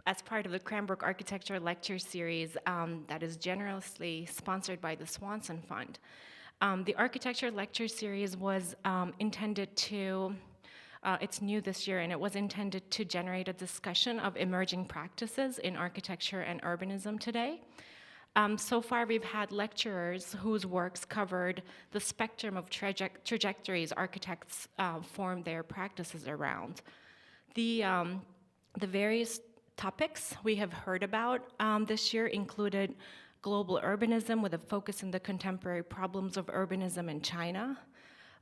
as part of the Cranbrook Architecture Lecture Series that is generously sponsored by the Swanson Fund. The Architecture Lecture Series was intended to, it's new this year, and it was intended to generate a discussion of emerging practices in architecture and urbanism today. So far, we've had lecturers whose works covered the spectrum of trajectories architects form their practices around. The various topics we have heard about this year included global urbanism with a focus on the contemporary problems of urbanism in China,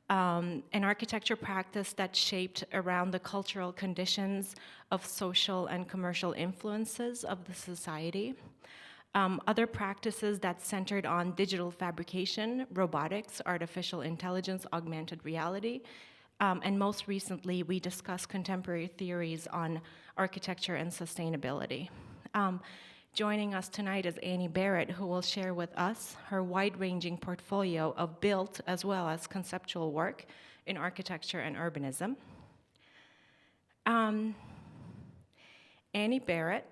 an architecture practice that shaped around the cultural conditions of social and commercial influences of the society. Other practices that centered on digital fabrication, robotics, artificial intelligence, augmented reality, and most recently, we discussed contemporary theories on architecture and sustainability. Joining us tonight is Annie Barrett, who will share with us her wide-ranging portfolio of built as well as conceptual work in architecture and urbanism. Annie Barrett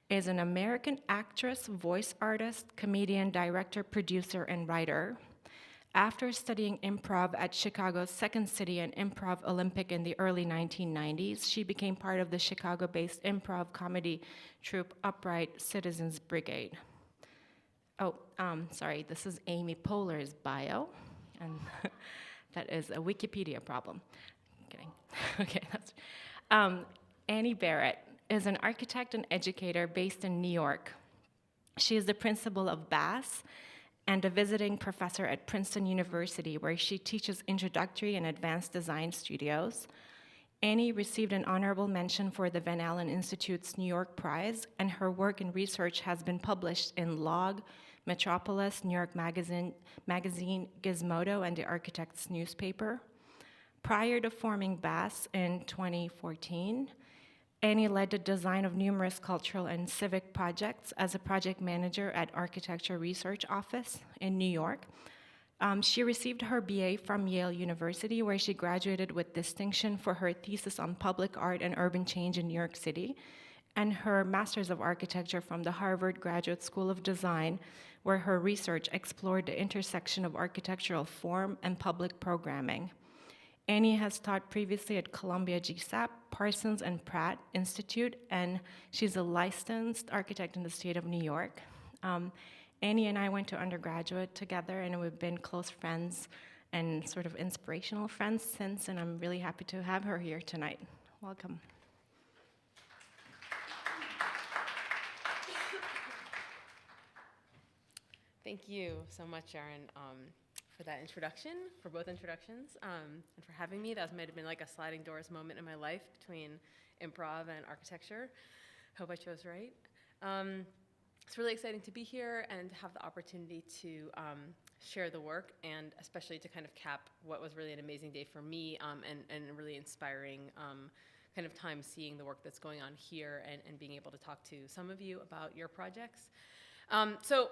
is an American actress, voice artist, comedian, director, producer, and writer. After studying improv at Chicago's Second City and Improv Olympic in the early 1990s, she became part of the Chicago-based improv comedy troupe Upright Citizens Brigade. Oh, sorry, this is Amy Poehler's bio, and that is a Wikipedia problem. I'm kidding. Okay, that's Annie Barrett is an architect and educator based in New York. She is the principal of BASS and a visiting professor at Princeton University, where she teaches introductory and advanced design studios. Annie received an honorable mention for the Van Allen Institute's New York Prize, and her work and research has been published in Log, Metropolis, New York Magazine, Gizmodo, and the Architect's newspaper. Prior to forming BASS in 2014, Annie led the design of numerous cultural and civic projects as a project manager at Architecture Research Office in New York. She received her BA from Yale University, where she graduated with distinction for her thesis on public art and urban change in New York City, and her Master's of Architecture from the Harvard Graduate School of Design, where her research explored the intersection of architectural form and public programming. Annie has taught previously at Columbia GSAPP, Parsons and Pratt Institute, and she's a licensed architect in the state of New York. Annie and I went to undergraduate together, and we've been close friends and sort of inspirational friends since, and I'm really happy to have her here tonight. Welcome. Thank you so much, Sharon, for that introduction, for both introductions, and for having me. That might have been like a sliding doors moment in my life between improv and architecture. Hope I chose right. It's really exciting to be here and to have the opportunity to share the work, and especially to kind of cap what was really an amazing day for me, and a really inspiring kind of time seeing the work that's going on here, and being able to talk to some of you about your projects. So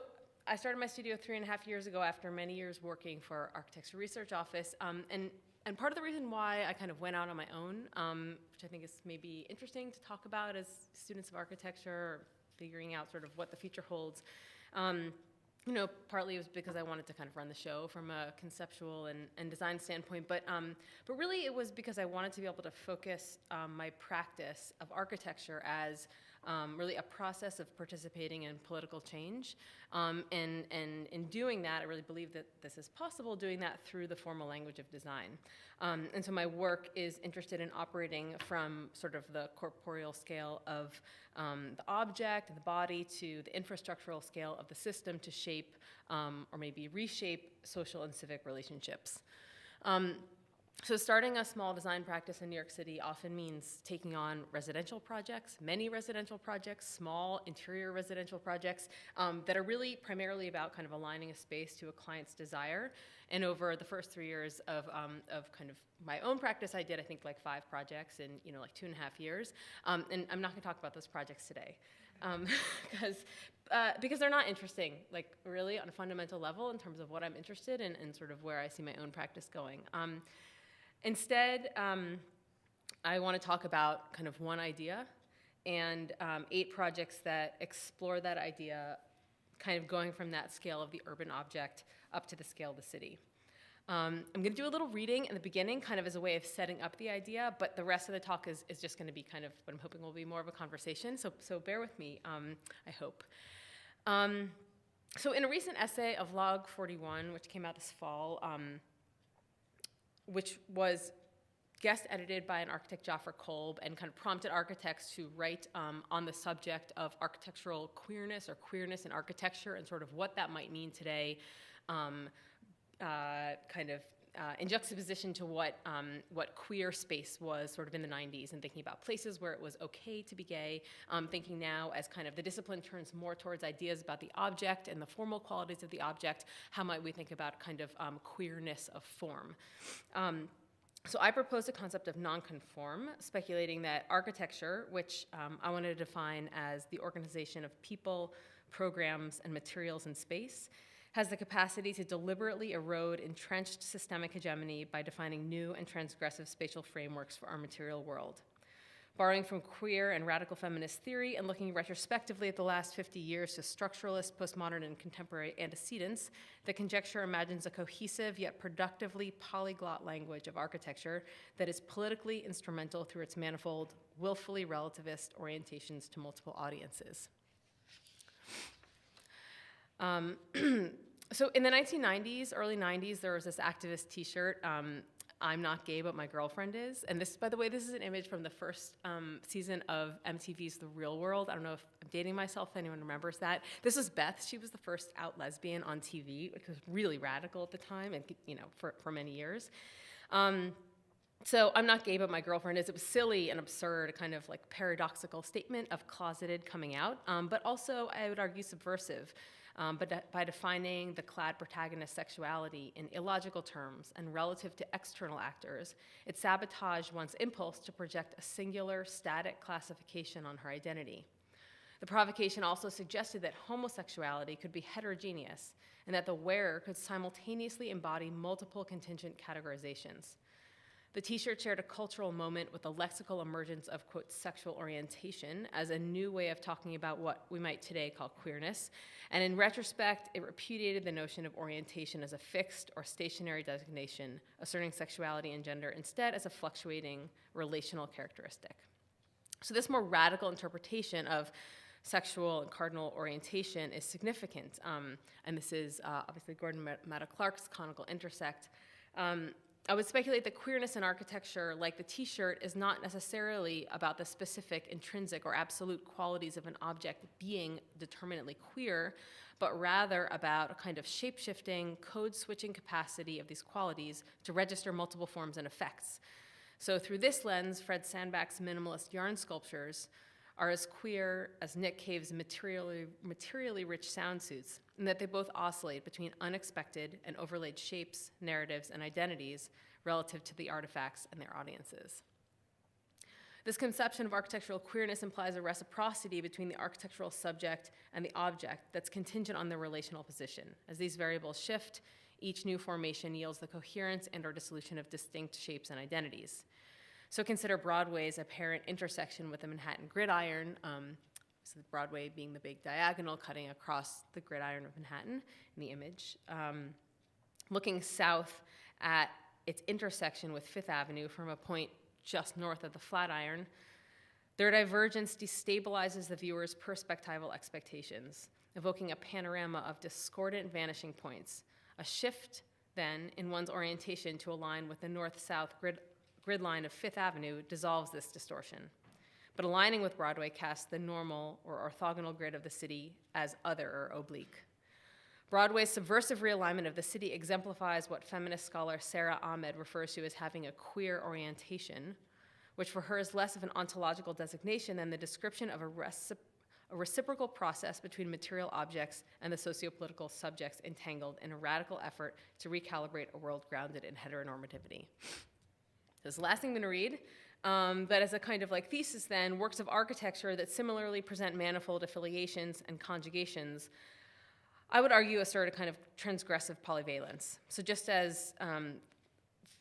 I started my studio 3.5 years ago after many years working for Architecture Research Office, and part of the reason why I kind of went out on my own, which I think is maybe interesting to talk about as students of architecture, or figuring out sort of what the future holds, you know, partly it was because I wanted to kind of run the show from a conceptual and design standpoint, but really it was because I wanted to be able to focus my practice of architecture as really a process of participating in political change. And in doing that, I really believe that this is possible, doing that through the formal language of design. And so my work is interested in operating from sort of the corporeal scale of the object, the body, to the infrastructural scale of the system to shape or maybe reshape social and civic relationships. So starting a small design practice in New York City often means taking on residential projects, many residential projects, small interior residential projects that are really primarily about kind of aligning a space to a client's desire. And over the first 3 years of kind of my own practice, I did, I think, like 5 projects in, you know, like 2.5 years. And I'm not gonna talk about those projects today because they're not interesting, like really on a fundamental level in terms of what I'm interested in and sort of where I see my own practice going. Instead, I want to talk about kind of one idea and 8 projects that explore that idea, kind of going from that scale of the urban object up to the scale of the city. I'm going to do a little reading in the beginning, kind of as a way of setting up the idea, but the rest of the talk is just going to be kind of what I'm hoping will be more of a conversation, so bear with me, I hope. So in a recent essay of Log 41, which came out this fall, which was guest edited by an architect, Jaffer Kolb, and kind of prompted architects to write on the subject of architectural queerness or queerness in architecture and sort of what that might mean today, in juxtaposition to what queer space was sort of in the 90s, and thinking about places where it was okay to be gay, thinking now as kind of the discipline turns more towards ideas about the object and the formal qualities of the object, how might we think about kind of queerness of form? So I proposed a concept of Nancon Form, speculating that architecture, which I wanted to define as the organization of people, programs, and materials in space, has the capacity to deliberately erode entrenched systemic hegemony by defining new and transgressive spatial frameworks for our material world. Borrowing from queer and radical feminist theory and looking retrospectively at the last 50 years to structuralist, postmodern, and contemporary antecedents, the conjecture imagines a cohesive yet productively polyglot language of architecture that is politically instrumental through its manifold, willfully relativist orientations to multiple audiences. So in the 1990s, early 90s, there was this activist t-shirt, I'm not gay, but my girlfriend is. And this, by the way, this is an image from the first season of MTV's The Real World. I don't know if I'm dating myself, if anyone remembers that. This was Beth. She was the first out lesbian on TV, which was really radical at the time, and for many years. So I'm not gay, but my girlfriend is. It was silly and absurd, kind of like paradoxical statement of closeted coming out, but also, I would argue, subversive. But by defining the clad protagonist's sexuality in illogical terms and relative to external actors, it sabotaged one's impulse to project a singular, static classification on her identity. The provocation also suggested that homosexuality could be heterogeneous and that the wearer could simultaneously embody multiple contingent categorizations. The t-shirt shared a cultural moment with the lexical emergence of, quote, sexual orientation as a new way of talking about what we might today call queerness. And in retrospect, it repudiated the notion of orientation as a fixed or stationary designation, asserting sexuality and gender instead as a fluctuating relational characteristic. So this more radical interpretation of sexual and cardinal orientation is significant. And this is obviously Gordon Matta Clark's conical intersect. I would speculate that queerness in architecture, like the t-shirt, is not necessarily about the specific, intrinsic, or absolute qualities of an object being determinately queer, but rather about a kind of shape-shifting, code-switching capacity of these qualities to register multiple forms and effects. So through this lens, Fred Sandback's minimalist yarn sculptures are as queer as Nick Cave's materially rich sound suits, in that they both oscillate between unexpected and overlaid shapes, narratives, and identities relative to the artifacts and their audiences. This conception of architectural queerness implies a reciprocity between the architectural subject and the object that's contingent on their relational position. As these variables shift, each new formation yields the coherence and/or dissolution of distinct shapes and identities. So consider Broadway's apparent intersection with the Manhattan gridiron, so Broadway being the big diagonal cutting across the gridiron of Manhattan in the image. Looking south at its intersection with Fifth Avenue from a point just north of the Flatiron, their divergence destabilizes the viewer's perspectival expectations, evoking a panorama of discordant vanishing points. A shift, then, in one's orientation to align with the north-south grid line of Fifth Avenue dissolves this distortion. But aligning with Broadway casts the normal or orthogonal grid of the city as other or oblique. Broadway's subversive realignment of the city exemplifies what feminist scholar Sarah Ahmed refers to as having a queer orientation, which for her is less of an ontological designation than the description of a reciprocal process between material objects and the sociopolitical subjects entangled in a radical effort to recalibrate a world grounded in heteronormativity. This is the last thing I'm going to read. But as a kind of like thesis then, works of architecture that similarly present manifold affiliations and conjugations, I would argue assert a kind of transgressive polyvalence. So just as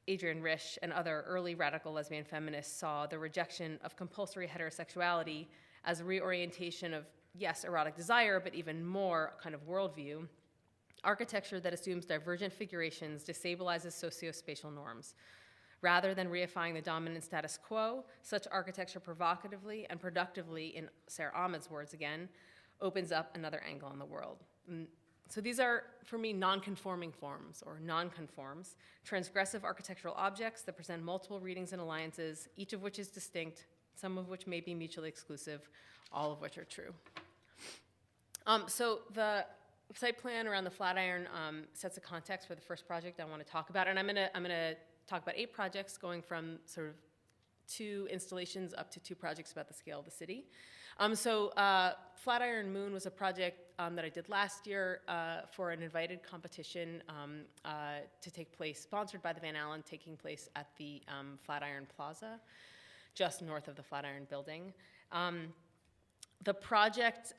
Adrienne Rich and other early radical lesbian feminists saw the rejection of compulsory heterosexuality as a reorientation of, yes, erotic desire, but even more kind of worldview, architecture that assumes divergent figurations destabilizes socio-spatial norms. Rather than reifying the dominant status quo, such architecture provocatively and productively, in Sarah Ahmed's words again, opens up another angle on the world. So these are, for me, non-conforming forms, or non-conforms, transgressive architectural objects that present multiple readings and alliances, each of which is distinct, some of which may be mutually exclusive, all of which are true. So the site plan around the Flatiron sets a context for the first project I want to talk about, and I'm gonna talk about 8 projects, going from sort of 2 installations up to 2 projects about the scale of the city. Flatiron Moon was a project that I did last year for an invited competition to take place, sponsored by the Van Allen, taking place at the Flatiron Plaza, just north of the Flatiron building. The project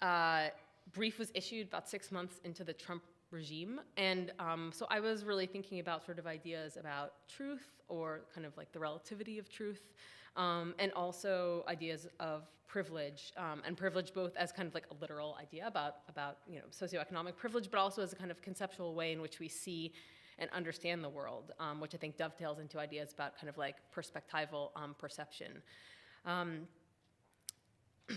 brief was issued about 6 months into the Trump regime, and so I was really thinking about sort of ideas about truth, or kind of like the relativity of truth, and also ideas of privilege, and privilege both as kind of like a literal idea about socioeconomic privilege, but also as a kind of conceptual way in which we see and understand the world, which I think dovetails into ideas about kind of like perspectival perception.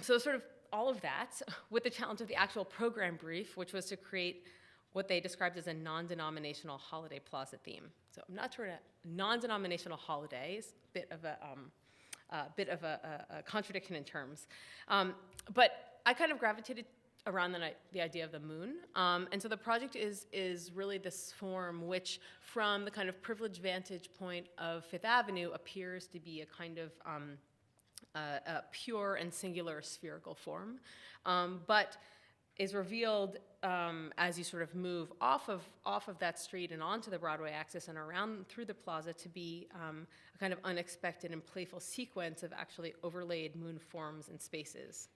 So sort of all of that with the challenge of the actual program brief, which was to create what they described as a non-denominational holiday plaza theme. So I'm not sure a non-denominational holiday is a bit of a contradiction in terms. But I kind of gravitated around the idea of the moon. And so the project is really this form which, from the kind of privileged vantage point of Fifth Avenue, appears to be a kind of a pure and singular spherical form, but is revealed as you sort of move off of that street and onto the Broadway axis and around through the plaza to be a kind of unexpected and playful sequence of actually overlaid moon forms and spaces.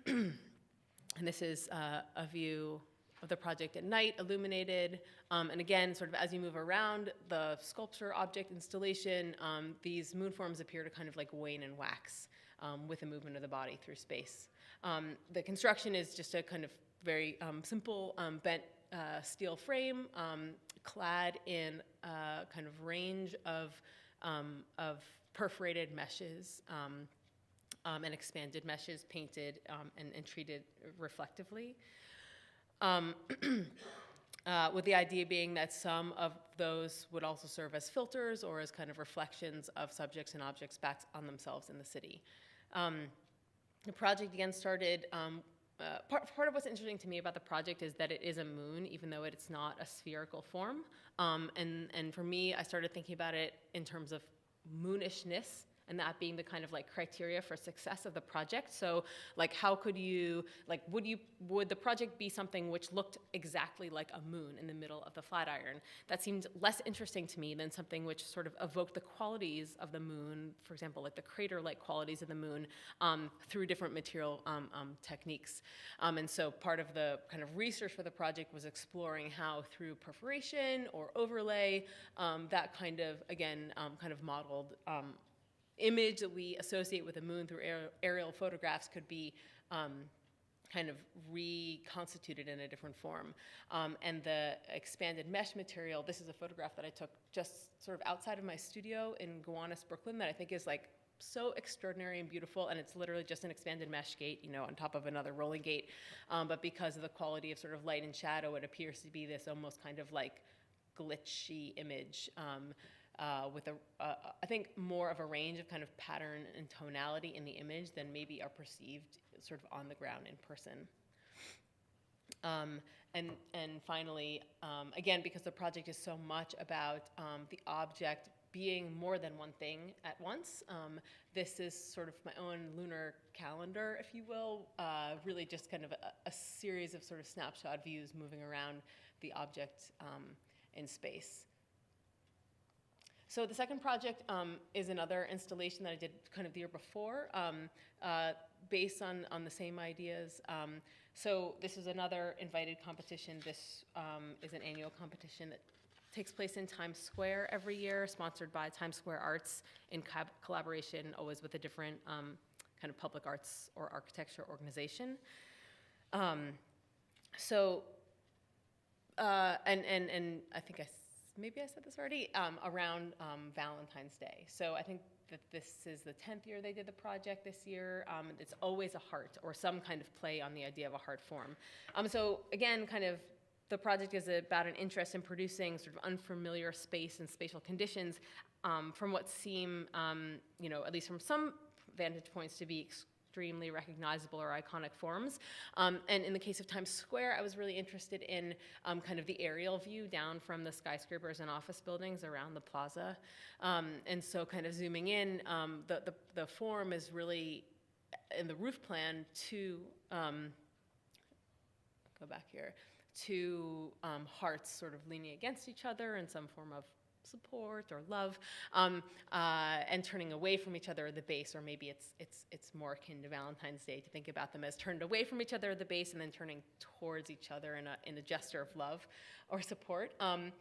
And this is a view of the project at night, illuminated, and again, sort of as you move around the sculpture object installation, these moon forms appear to kind of like wane and wax with the movement of the body through space. The construction is just a kind of very simple bent steel frame, clad in a kind of range of perforated meshes and expanded meshes, painted and treated reflectively. With the idea being that some of those would also serve as filters or as kind of reflections of subjects and objects back on themselves in the city. The project again started, part of what's interesting to me about the project is that it is a moon, even though it's not a spherical form. And for me, I started thinking about it in terms of moonishness, and that being the kind of like criteria for success of the project. So like how could you, like would the project be something which looked exactly like a moon in the middle of the Flatiron? That seemed less interesting to me than something which sort of evoked the qualities of the moon, for example, like the crater-like qualities of the moon through different material techniques. And so part of the kind of research for the project was exploring how through perforation or overlay, that kind of, again, kind of modeled image that we associate with the moon through aerial photographs could be kind of reconstituted in a different form. And the expanded mesh material, this is a photograph that I took just sort of outside of my studio in Gowanus, Brooklyn, that I think is like so extraordinary and beautiful, and it's literally just an expanded mesh gate, you know, on top of another rolling gate. But because of the quality of sort of light and shadow, it appears to be this almost kind of like glitchy image. With I think more of a range of kind of pattern and tonality in the image than maybe are perceived sort of on the ground in person. And finally, again, because the project is so much about the object being more than one thing at once, this is sort of my own lunar calendar, if you will, really just kind of a series of sort of snapshot views moving around the object in space. So the second project is another installation that I did kind of the year before, based on the same ideas. So this is another invited competition. This is an annual competition that takes place in Times Square every year, sponsored by Times Square Arts in collaboration always with a different kind of public arts or architecture organization. And I think maybe I said this already, around Valentine's Day. So I think that this is the 10th year they did the project this year. It's always a heart or some kind of play on the idea of a heart form. So again, kind of the project is about an interest in producing sort of unfamiliar space and spatial conditions from what seem, at least from some vantage points, to be extremely recognizable or iconic forms. And in the case of Times Square, I was really interested in kind of the aerial view down from the skyscrapers and office buildings around the plaza. And so kind of zooming in, the form is really, in the roof plan, two hearts sort of leaning against each other in some form of support or love, and turning away from each other at the base, or maybe it's more akin to Valentine's Day to think about them as turned away from each other at the base and then turning towards each other in a gesture of love or support. And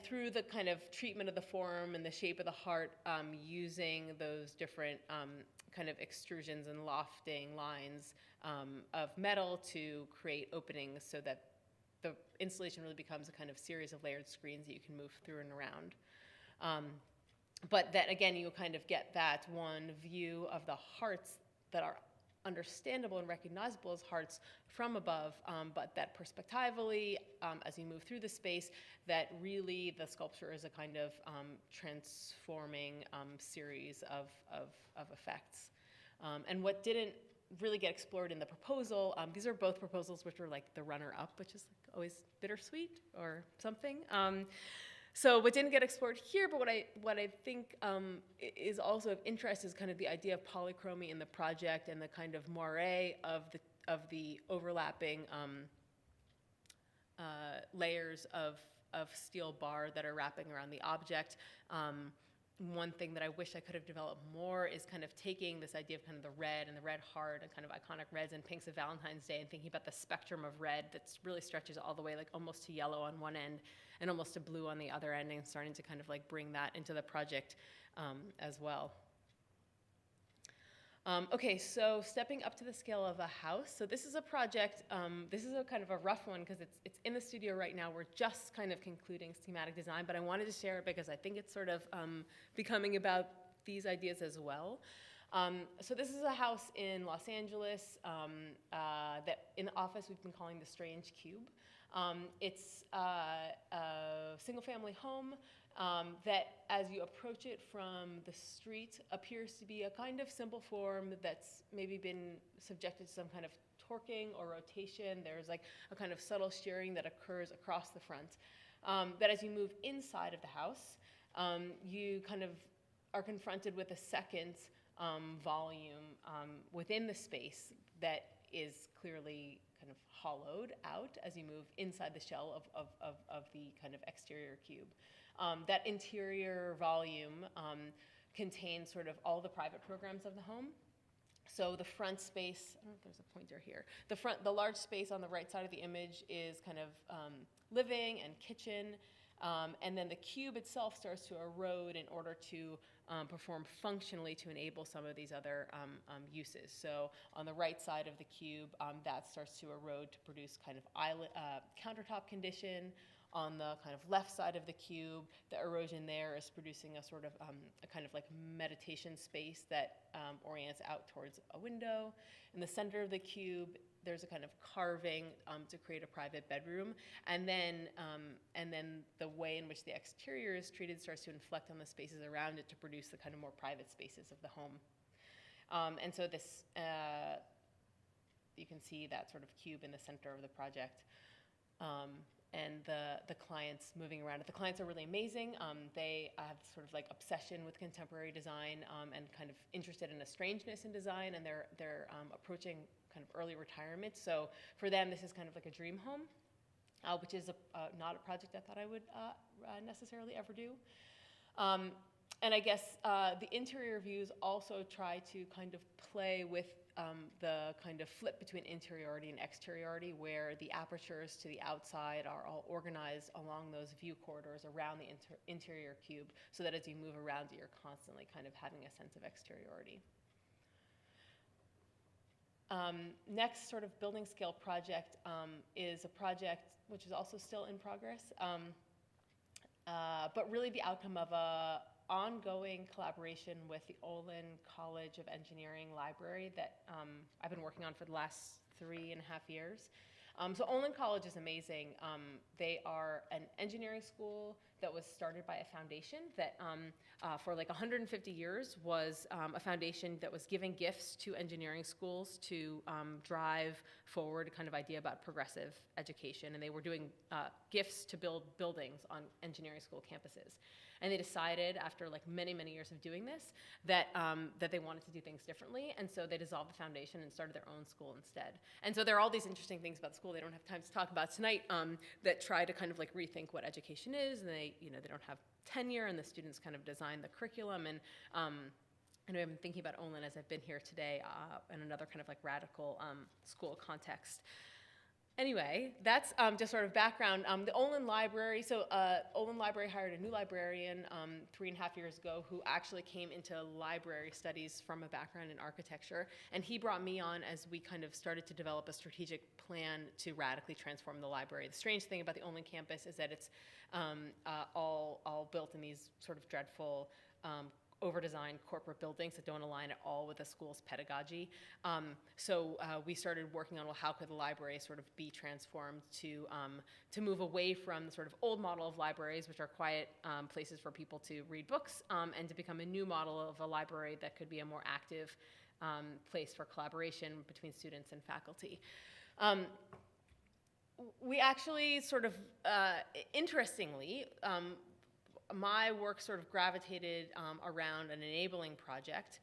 through the kind of treatment of the form and the shape of the heart, using those different kind of extrusions and lofting lines of metal to create openings so that the installation really becomes a kind of series of layered screens that you can move through and around. But that, again, you kind of get that one view of the hearts that are understandable and recognizable as hearts from above, but that perspectively, as you move through the space, that really the sculpture is a kind of transforming series of effects. And what didn't really get explored in the proposal, these are both proposals which were like the runner-up, which is like always bittersweet or something. So what didn't get explored here, but what I think is also of interest is kind of the idea of polychromy in the project and the kind of moire of the overlapping layers of steel bar that are wrapping around the object. One thing that I wish I could have developed more is kind of taking this idea of kind of the red and the red heart and kind of iconic reds and pinks of Valentine's Day and thinking about the spectrum of red that really stretches all the way like almost to yellow on one end and almost to blue on the other end, and starting to kind of like bring that into the project as well. Okay, so stepping up to the scale of a house. So this is a project, this is a kind of a rough one because it's in the studio right now. We're just kind of concluding schematic design, but I wanted to share it because I think it's sort of becoming about these ideas as well. So this is a house in Los Angeles that in the office we've been calling the Strange Cube. It's a single-family home that, as you approach it from the street, appears to be a kind of simple form that's maybe been subjected to some kind of torquing or rotation. There's like a kind of subtle shearing that occurs across the front. That as you move inside of the house, you kind of are confronted with a second volume within the space that is clearly kind of hollowed out as you move inside the shell of the kind of exterior cube. That interior volume contains sort of all the private programs of the home. So the front space, I don't know if there's a pointer here. The large space on the right side of the image is kind of living and kitchen. And then the cube itself starts to erode in order to perform functionally to enable some of these other uses. So on the right side of the cube, that starts to erode to produce kind of countertop condition. On the kind of left side of the cube, the erosion there is producing a sort of a kind of like meditation space that orients out towards a window. In the center of the cube, there's a kind of carving to create a private bedroom. And then the way in which the exterior is treated starts to inflect on the spaces around it to produce the kind of more private spaces of the home. And so this, you can see that sort of cube in the center of the project. And the clients moving around it. The clients are really amazing. They have sort of like obsession with contemporary design and kind of interested in a strangeness in design, and they're approaching kind of early retirement. So for them, this is kind of like a dream home, which is not a project I thought I would necessarily ever do. And I guess the interior views also try to kind of play with the kind of flip between interiority and exteriority, where the apertures to the outside are all organized along those view corridors around the interior cube, so that as you move around it, you're constantly kind of having a sense of exteriority. Next sort of building scale project is a project which is also still in progress, but really the outcome of a ongoing collaboration with the OLIN College of Engineering Library that I've been working on for the last 3.5 years. So OLIN College is amazing. They are an engineering school that was started by a foundation that for like 150 years was a foundation that was giving gifts to engineering schools to drive forward a kind of idea about progressive education. And they were doing gifts to build buildings on engineering school campuses. And they decided, after like many, many years of doing this, that, that they wanted to do things differently. And so they dissolved the foundation and started their own school instead. And so there are all these interesting things about the school they don't have time to talk about tonight that try to kind of like rethink what education is. And they, you know, they don't have tenure, and the students kind of design the curriculum. And I've been thinking about OLIN as I've been here today in another kind of like radical school context. Anyway, that's just sort of background. The OLIN Library, so OLIN Library hired a new librarian 3.5 years ago who actually came into library studies from a background in architecture. And he brought me on as we kind of started to develop a strategic plan to radically transform the library. The strange thing about the OLIN campus is that it's all built in these sort of dreadful over-designed corporate buildings that don't align at all with the school's pedagogy. So we started working on, well, how could the library sort of be transformed to move away from the sort of old model of libraries, which are quiet places for people to read books, and to become a new model of a library that could be a more active place for collaboration between students and faculty. We actually sort of, interestingly, my work sort of gravitated around an enabling project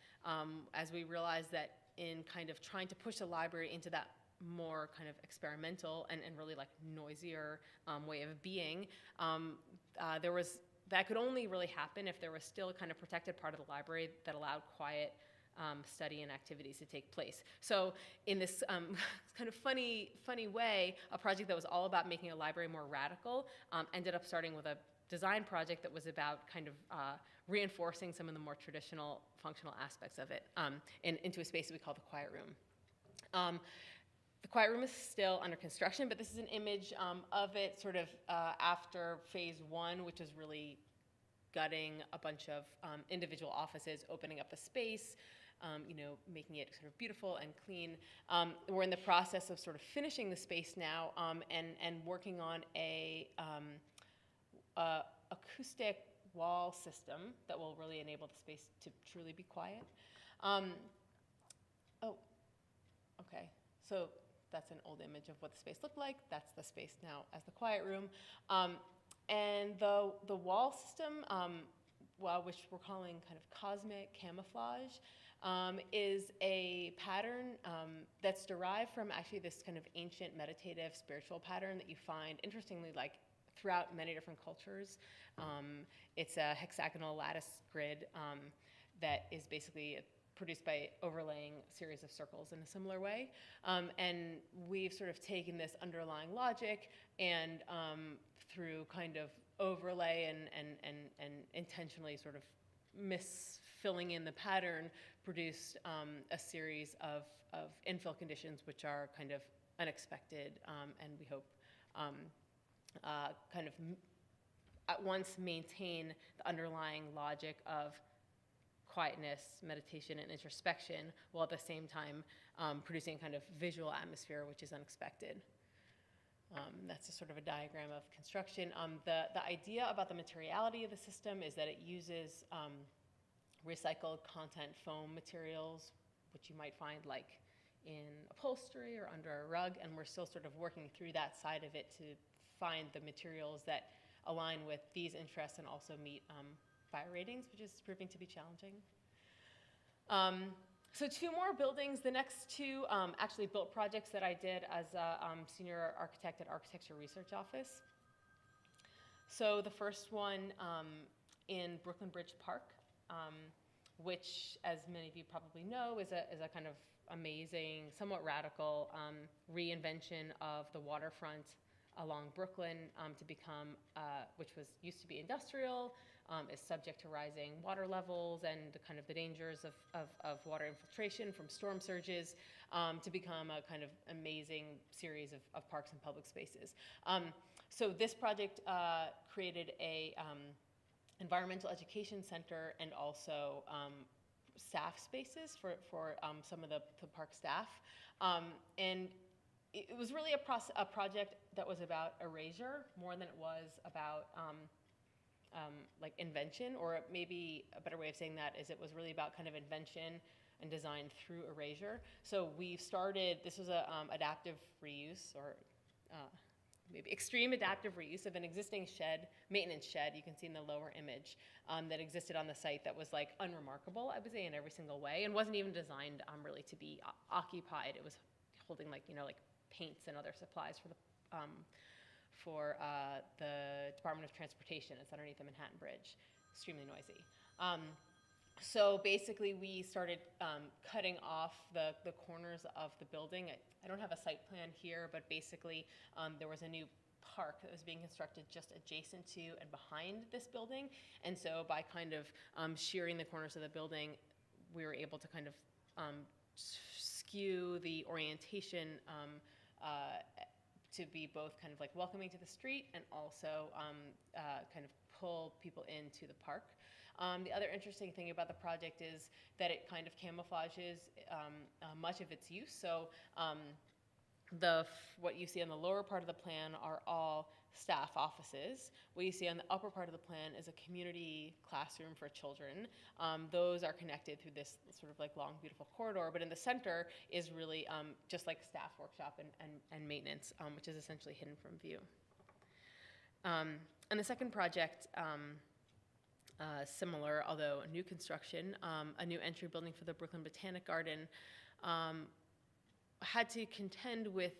as we realized that in kind of trying to push the library into that more kind of experimental and really like noisier way of being, that could only really happen if there was still a kind of protected part of the library that allowed quiet study and activities to take place. So in this kind of funny way, a project that was all about making a library more radical ended up starting with a design project that was about kind of reinforcing some of the more traditional functional aspects of it into a space that we call the quiet room. The quiet room is still under construction, but this is an image of it sort of after phase 1, which is really gutting a bunch of individual offices, opening up the space, making it sort of beautiful and clean. We're in the process of sort of finishing the space now and working on a acoustic wall system that will really enable the space to truly be quiet. Okay, so that's an old image of what the space looked like. That's the space now as the quiet room. And the wall system, which we're calling kind of cosmic camouflage, is a pattern that's derived from actually this kind of ancient meditative spiritual pattern that you find, interestingly, like throughout many different cultures. It's a hexagonal lattice grid that is basically produced by overlaying a series of circles in a similar way. And we've sort of taken this underlying logic and through kind of overlay and intentionally sort of filling in the pattern, produced a series of infill conditions which are kind of unexpected and we hope kind of at once maintain the underlying logic of quietness, meditation, and introspection, while at the same time producing kind of visual atmosphere which is unexpected. That's a sort of a diagram of construction. The idea about the materiality of the system is that it uses recycled content foam materials, which you might find like in upholstery or under a rug, and we're still sort of working through that side of it to find the materials that align with these interests and also meet fire ratings, which is proving to be challenging. So 2 more buildings. The next 2 actually built projects that I did as a senior architect at Architecture Research Office. So the first one in Brooklyn Bridge Park, which, as many of you probably know, is a kind of amazing, somewhat radical reinvention of the waterfront along Brooklyn to become, which used to be industrial, is subject to rising water levels and the kind of the dangers of water infiltration from storm surges, to become a kind of amazing series of parks and public spaces. So this project created a environmental education center and also staff spaces for some of the park staff. And it was really a project that was about erasure more than it was about like invention, or maybe a better way of saying that is it was really about kind of invention and design through erasure. So we started, this was a adaptive reuse, or maybe extreme adaptive reuse of an existing shed, maintenance shed, you can see in the lower image, that existed on the site that was like unremarkable, I would say, in every single way, and wasn't even designed really to be occupied. It was holding like, like paints and other supplies for the Department of Transportation. It's underneath the Manhattan Bridge, extremely noisy. So basically we started cutting off the corners of the building. I don't have a site plan here, but basically there was a new park that was being constructed just adjacent to and behind this building. And so by kind of shearing the corners of the building, we were able to kind of skew the orientation to be both kind of like welcoming to the street and also kind of pull people into the park. The other interesting thing about the project is that it kind of camouflages much of its use. So what you see on the lower part of the plan are all staff offices. What you see on the upper part of the plan is a community classroom for children. Those are connected through this sort of like long, beautiful corridor, but in the center is really just like staff workshop and maintenance, which is essentially hidden from view. And the second project, similar, although a new construction, a new entry building for the Brooklyn Botanic Garden, had to contend with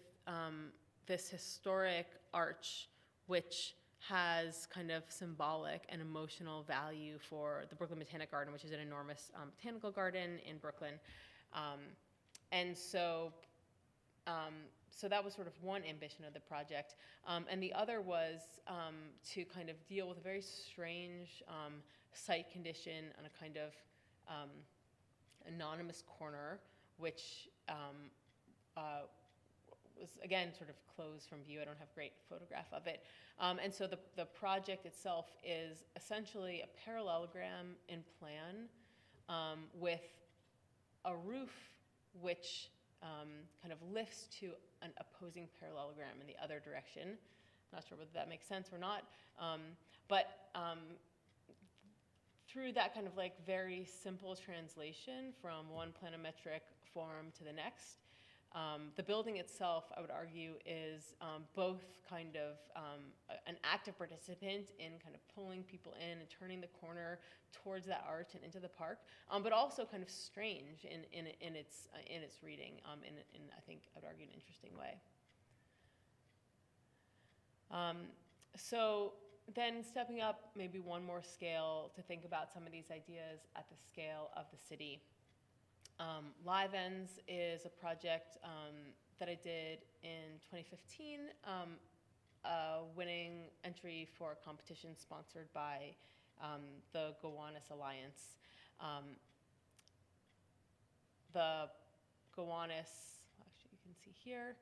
this historic arch, which has kind of symbolic and emotional value for the Brooklyn Botanic Garden, which is an enormous botanical garden in Brooklyn. And so that was sort of one ambition of the project. And the other was to kind of deal with a very strange site condition on a kind of anonymous corner, which was, again, sort of closed from view. I don't have a great photograph of it. And so the project itself is essentially a parallelogram in plan with a roof which kind of lifts to an opposing parallelogram in the other direction. Not sure whether that makes sense or not. But through that kind of like very simple translation from one planimetric form to the next, the building itself, I would argue, is both kind of an active participant in kind of pulling people in and turning the corner towards that arch and into the park, but also kind of strange in its reading, in I think I would argue an interesting way. So then stepping up maybe one more scale to think about some of these ideas at the scale of the city. Live Ends is a project that I did in 2015, winning entry for a competition sponsored by the Gowanus Alliance. The Gowanus, actually you can see here,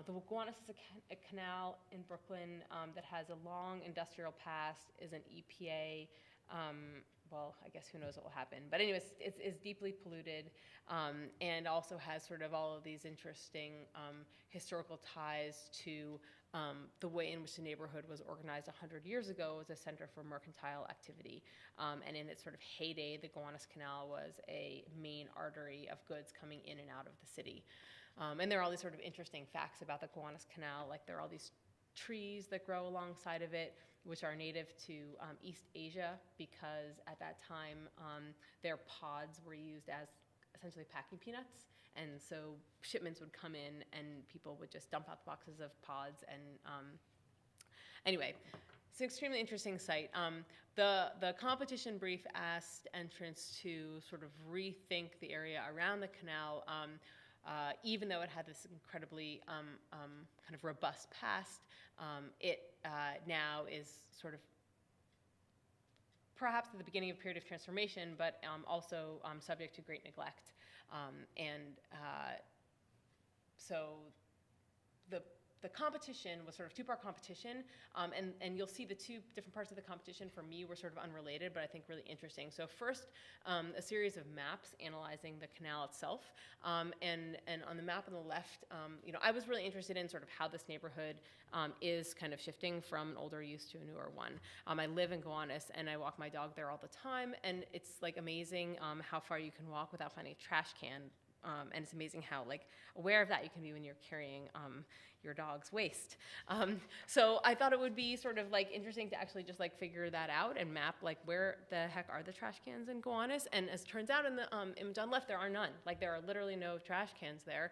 the Gowanus is a canal in Brooklyn that has a long industrial past, is an EPA, well, I guess who knows what will happen. But anyways, it's deeply polluted, and also has sort of all of these interesting historical ties to the way in which the neighborhood was organized 100 years ago as a center for mercantile activity. And in its sort of heyday, the Gowanus Canal was a main artery of goods coming in and out of the city. And there are all these sort of interesting facts about the Gowanus Canal, like there are all these trees that grow alongside of it, which are native to East Asia, because at that time their pods were used as essentially packing peanuts. And so shipments would come in and people would just dump out the boxes of pods. And anyway, it's an extremely interesting site. The competition brief asked entrants to sort of rethink the area around the canal, even though it had this incredibly kind of robust past. It now is sort of perhaps at the beginning of a period of transformation, but also subject to great neglect. So the competition was sort of two-part competition, and you'll see the two different parts of the competition for me were sort of unrelated, but I think really interesting. So first, a series of maps analyzing the canal itself, and on the map on the left, I was really interested in sort of how this neighborhood is kind of shifting from an older use to a newer one. I live in Gowanus, and I walk my dog there all the time, and it's like amazing how far you can walk without finding a trash can. And it's amazing how aware of that you can be when you're carrying your dog's waste. So I thought it would be sort of interesting to actually just figure that out and map where the heck are the trash cans in Gowanus. And as it turns out in the image on left, there are none. There are literally no trash cans there.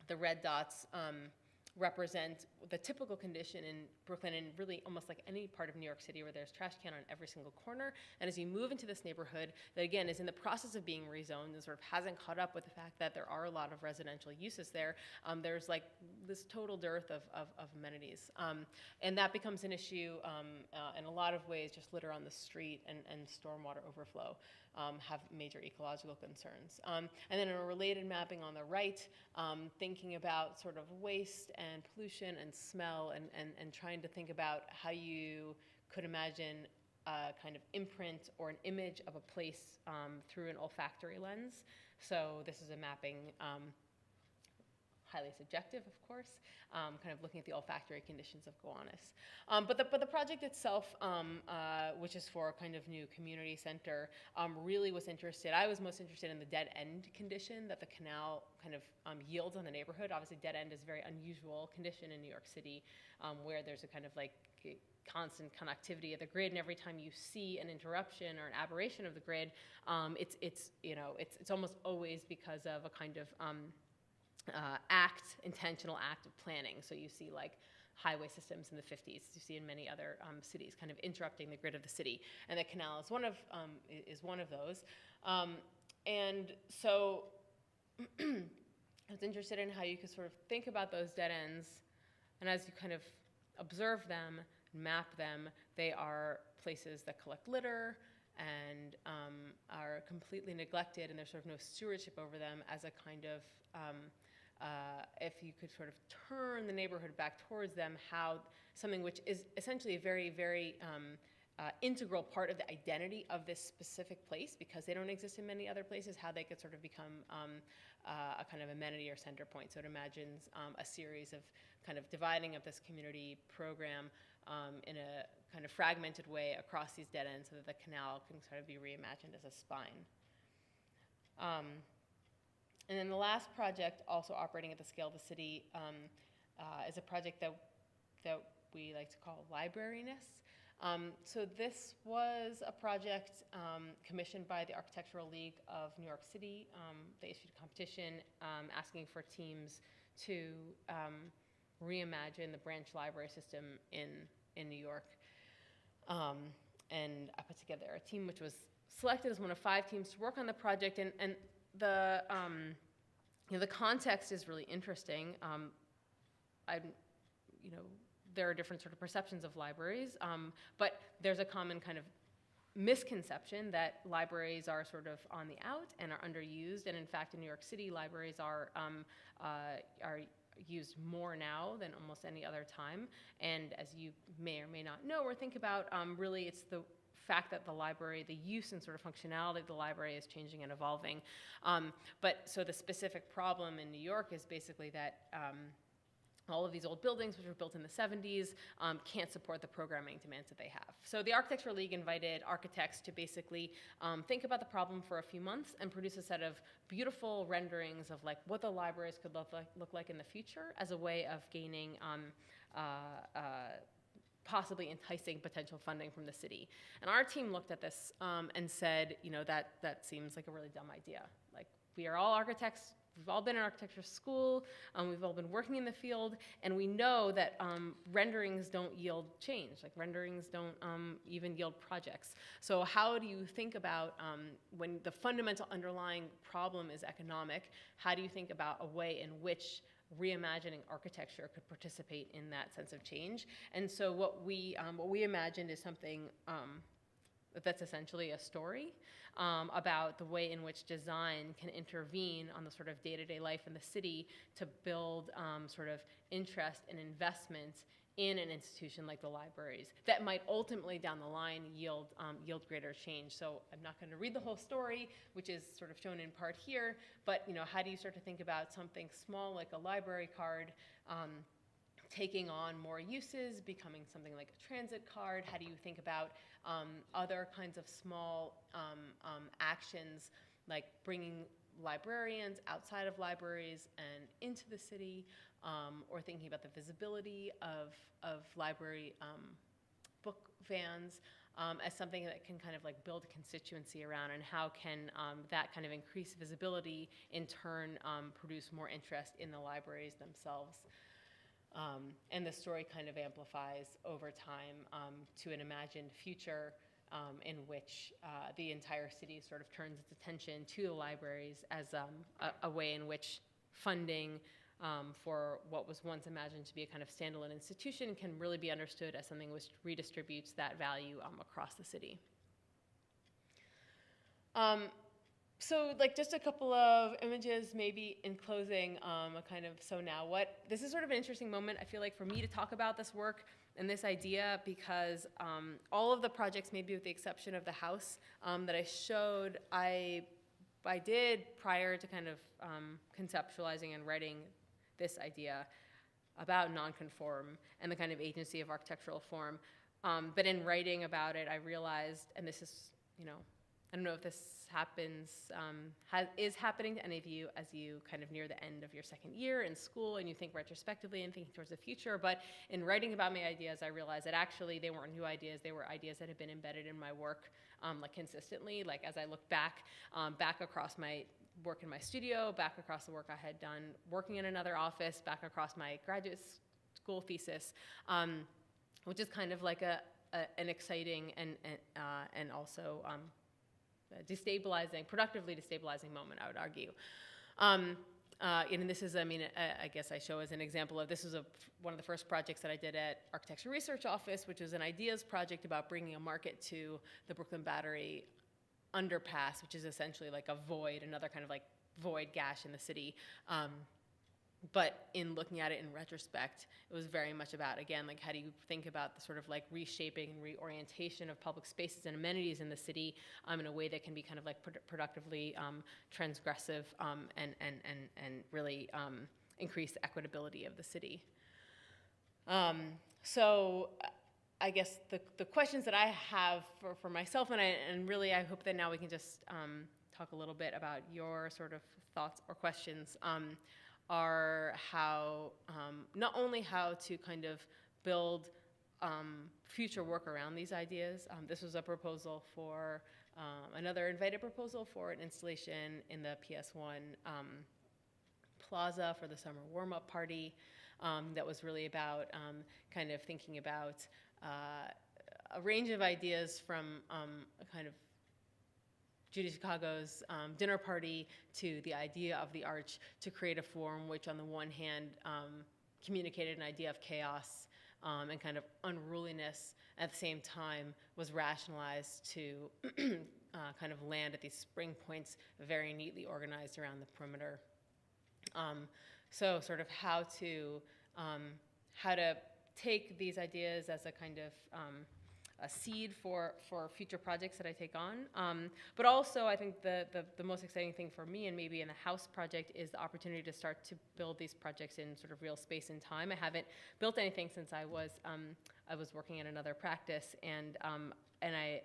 The red dots represent the typical condition in Brooklyn and really almost any part of New York City where there's trash can on every single corner. And as you move into this neighborhood that, again, is in the process of being rezoned and sort of hasn't caught up with the fact that there are a lot of residential uses there, there's this total dearth of amenities. And that becomes an issue in a lot of ways. Just litter on the street and stormwater overflow have major ecological concerns. And then in a related mapping on the right, thinking about sort of waste and pollution and smell and trying to think about how you could imagine a kind of imprint or an image of a place through an olfactory lens. So this is a mapping, highly subjective, of course, kind of looking at the olfactory conditions of Gowanus. But the project itself, which is for a kind of new community center, really was interested. I was most interested in the dead end condition that the canal kind of yields on the neighborhood. Obviously, dead end is a very unusual condition in New York City, where there's a kind of constant connectivity of the grid, and every time you see an interruption or an aberration of the grid, it's almost always because of a kind of intentional act of planning. So you see highway systems in the 50s, you see in many other cities, kind of interrupting the grid of the city, and the canal is one of those. And so I was interested in how you could sort of think about those dead ends, and as you kind of observe them, map them, they are places that collect litter and are completely neglected, and there's sort of no stewardship over them as a kind of if you could sort of turn the neighborhood back towards them, how something which is essentially a very, very integral part of the identity of this specific place, because they don't exist in many other places, how they could sort of become a kind of amenity or center point. So it imagines a series of kind of dividing up this community program in a kind of fragmented way across these dead ends so that the canal can sort of be reimagined as a spine. And then the last project, also operating at the scale of the city, is a project that we like to call libraryness. So this was a project commissioned by the Architectural League of New York City. They issued a competition asking for teams to reimagine the branch library system in New York. And I put together a team which was selected as one of 5 teams to work on the project. And the context is really interesting. There are different sort of perceptions of libraries, but there's a common kind of misconception that libraries are sort of on the out and are underused. And in fact, in New York City, libraries are used more now than almost any other time. And as you may or may not know or think about, really it's the fact that the library, the use and sort of functionality of the library is changing and evolving. But so the specific problem in New York is basically that all of these old buildings, which were built in the 70s, can't support the programming demands that they have. So the Architectural League invited architects to basically think about the problem for a few months and produce a set of beautiful renderings of what the libraries could look like in the future as a way of gaining possibly enticing potential funding from the city. And our team looked at this and said, that seems like a really dumb idea. We are all architects. We've all been in architecture school, we've all been working in the field, and we know that renderings don't yield change. Renderings don't even yield projects. So how do you think about, when the fundamental underlying problem is economic, how do you think about a way in which reimagining architecture could participate in that sense of change? And so what we imagined is something that's essentially a story about the way in which design can intervene on the sort of day-to-day life in the city to build sort of interest and investment in an institution like the libraries that might ultimately down the line yield greater change. So I'm not going to read the whole story, which is sort of shown in part here, but how do you start to think about something small like a library card taking on more uses, becoming something like a transit card? How do you think about other kinds of small actions, like bringing librarians outside of libraries and into the city, or thinking about the visibility of library book vans as something that can kind of like build a constituency around, and how can that kind of increased visibility in turn produce more interest in the libraries themselves. And the story kind of amplifies over time to an imagined future in which the entire city sort of turns its attention to the libraries as a way in which funding for what was once imagined to be a kind of standalone institution can really be understood as something which redistributes that value across the city. So like just a couple of images maybe in closing, a kind of so now what. This is sort of an interesting moment, I feel like, for me to talk about this work and this idea, because all of the projects, maybe with the exception of the house that I showed, I did prior to kind of conceptualizing and writing this idea about Nancon Form and the kind of agency of architectural form. But in writing about it, I realized, and this is, I don't know if this happens, is happening to any of you as you kind of near the end of your second year in school and you think retrospectively and thinking towards the future. But in writing about my ideas, I realized that actually they weren't new ideas. They were ideas that had been embedded in my work like consistently. Like as I look back across my work in my studio, back across the work I had done working in another office, back across my graduate school thesis, which is kind of like an exciting and also productively destabilizing moment, I would argue. And this is, I guess I show as an example of, this is one of the first projects that I did at Architecture Research Office, which was an ideas project about bringing a market to the Brooklyn Battery underpass, which is essentially like a void, another kind of like void gash in the city. But in looking at it in retrospect, it was very much about, again, like how do you think about the sort of like reshaping and reorientation of public spaces and amenities in the city in a way that can be kind of like productively transgressive and really increase the equitability of the city. So I guess the questions that I have for myself, and really I hope that now we can just talk a little bit about your sort of thoughts or questions, are how, not only how to kind of build future work around these ideas. This was a proposal for, another invited proposal for an installation in the PS1 plaza for the summer warm-up party that was really about kind of thinking about a range of ideas from a kind of Judy Chicago's dinner party to the idea of the arch, to create a form which on the one hand communicated an idea of chaos and kind of unruliness, at the same time was rationalized to kind of land at these spring points very neatly organized around the perimeter. So sort of how to take these ideas as a kind of a seed for future projects that I take on. But also, I think the most exciting thing for me, and maybe in the house project, is the opportunity to start to build these projects in sort of real space and time. I haven't built anything since I was working in another practice, and I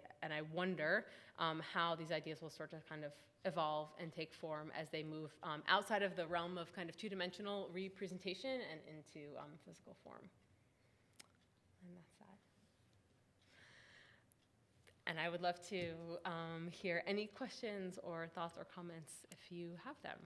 wonder how these ideas will start to kind of evolve and take form as they move outside of the realm of kind of two-dimensional representation and into physical form. And that's that. And I would love to hear any questions or thoughts or comments if you have them.